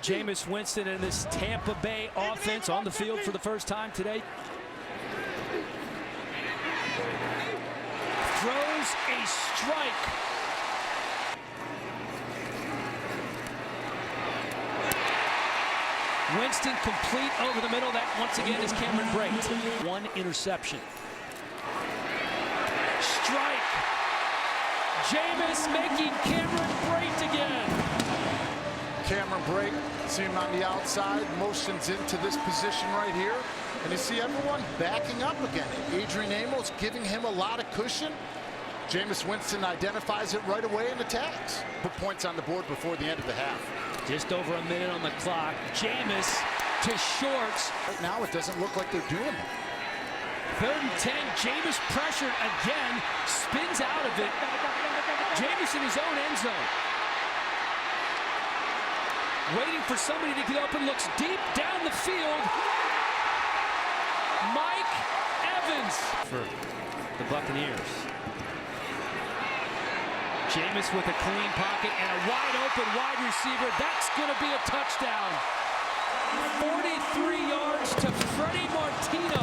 Jameis Winston and this Tampa Bay offense on the field for the first time today. Throws a strike. Winston complete over the middle. That once again is Cameron Brate. One interception. Strike. Jameis making Cameron Brate again. Cameron Brate, see him on the outside, motions into this position right here. And you see everyone backing up again. Adrian Amos giving him a lot of cushion. Jameis Winston identifies it right away and attacks. Put points on the board before the end of the half. Just over a minute on the clock. Jameis to Shorts. Right now, it doesn't look like they're doing it. 3rd and 10. Jameis pressured again. Spins out of it. Jameis in his own end zone. Waiting for somebody to get open. Looks deep down the field. Mike Evans for the Buccaneers. Jameis with a clean pocket and a wide open wide receiver. That's going to be a touchdown. 43 yards to Freddie Martino.